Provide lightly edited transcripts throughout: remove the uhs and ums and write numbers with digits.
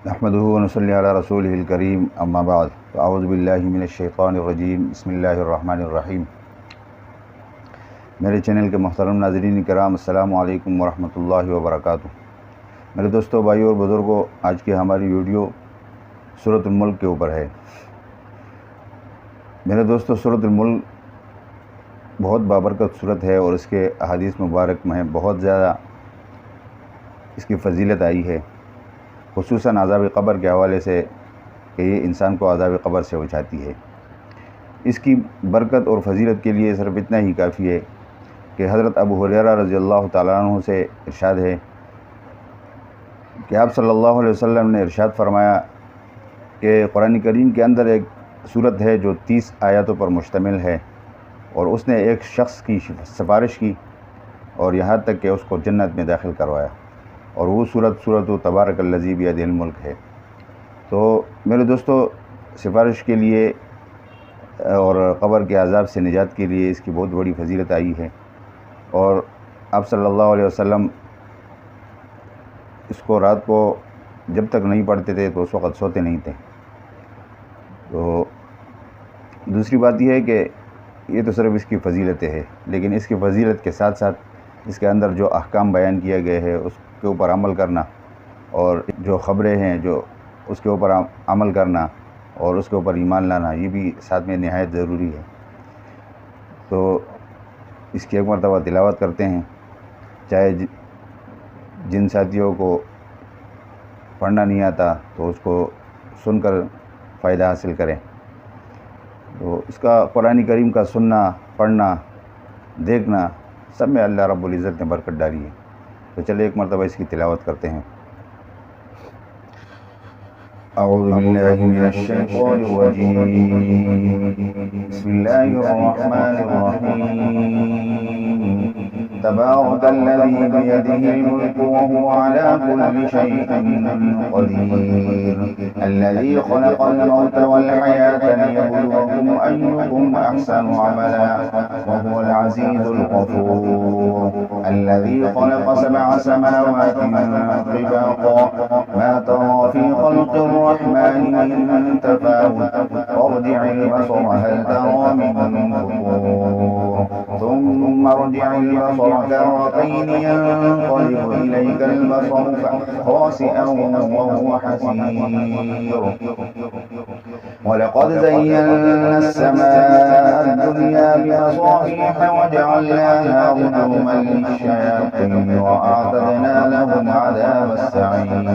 نحمدہ ونصلی علی رسولہ الکریم اما بعد اعوذ باللہ من الشیطان الرجیم بسم اللہ الرحمن الرحیم۔ میرے چینل کے محترم ناظرین کرام، السلام علیکم ورحمۃ اللہ وبرکاتہ۔ میرے دوستوں، بھائیوں اور بزرگوں، آج کی ہماری ویڈیو سورۃ الملک کے اوپر ہے۔ میرے دوستوں، سورۃ الملک بہت بابرکت سورت ہے اور اس کے احادیث مبارک میں بہت زیادہ اس کی فضیلت آئی ہے، خصوصاً عذاب قبر کے حوالے سے کہ یہ انسان کو عذاب قبر سے بچاتی ہے۔ اس کی برکت اور فضیلت کے لیے صرف اتنا ہی کافی ہے کہ حضرت ابو ہریرہ رضی اللہ تعالیٰ عنہ سے ارشاد ہے کہ آپ صلی اللہ علیہ وسلم نے ارشاد فرمایا کہ قرآن کریم کے اندر ایک سورت ہے جو 30 آیاتوں پر مشتمل ہے، اور اس نے ایک شخص کی سفارش کی اور یہاں تک کہ اس کو جنت میں داخل کروایا، اور وہ سورت تبارک الذی بیدہ الملک ہے۔ تو میرے دوستو، سفارش کے لیے اور قبر کے عذاب سے نجات کے لیے اس کی بہت بڑی فضیلت آئی ہے، اور آپ صلی اللہ علیہ وسلم اس کو رات کو جب تک نہیں پڑھتے تھے تو اس وقت سوتے نہیں تھے۔ تو دوسری بات یہ ہے کہ یہ تو صرف اس کی فضیلت ہے، لیکن اس کی فضیلت کے ساتھ ساتھ اس کے اندر جو احکام بیان کیے گئے ہیں اس کے اوپر عمل کرنا، اور جو خبریں ہیں جو اس کے اوپر عمل کرنا اور اس کے اوپر ایمان لانا، یہ بھی ساتھ میں نہایت ضروری ہے۔ تو اس کی ایک مرتبہ تلاوت کرتے ہیں، چاہے جن ساتھیوں کو پڑھنا نہیں آتا تو اس کو سن کر فائدہ حاصل کریں۔ تو اس کا قرآن کریم کا سننا، پڑھنا، دیکھنا، سب میں اللہ رب العزت نے برکت ڈالی ہے۔ تو چلے ایک مرتبہ اس کی تلاوت کرتے ہیں۔ اعوذ باللہ من الشیطان الرجیم، بسم اللہ الرحمن الرحیم، تبارک الذی بیدہ الملک وهو على كل شیء قدیر، الذی خلق الموت والحیاة لیبلوکم ایکم احسن عملا وهو العزیز الغفور، الذی خلق 7 سماوات طباقا ما ترى في خلق الرحمن من تفاوت فارجع البصر هل ترى من فطور ثم ارجع البصر كرتين ينقلب إليك البصر خاسئا وهو حسير، ولقد زينا السماء الدنيا بمصابيح وجعلناها رجوما للشياطين وأعتدنا لهم عذاب السعير،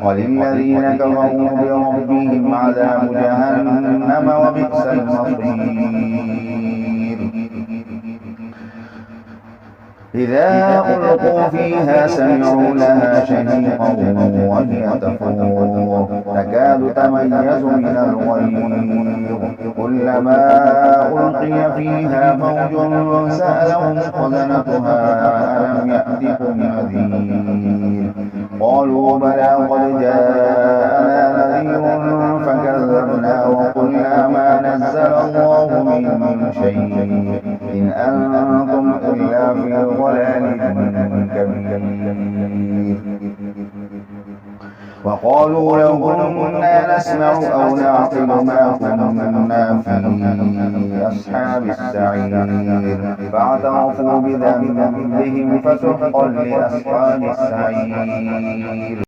وللذين كفروا بربهم عذاب جهنم وبئس المصير، إذا ألقوا فيها سمعوا لها شهيقا وهي تفور تكاد تميز من الغيظ، كلما ألقي فيها فوج سألهم خزنتها ألم يأتكم نذير، قالوا بلى قد جاءنا نذير فكذبنا وقلنا ما نزل الله من شيء إن أنتم إلا في ضلال كبير، وقالوا لو كنا نسمع أو نعقل ما كنا في أصحاب السعير، فاعترفوا بذنبهم فسحقا لأصحاب السعير۔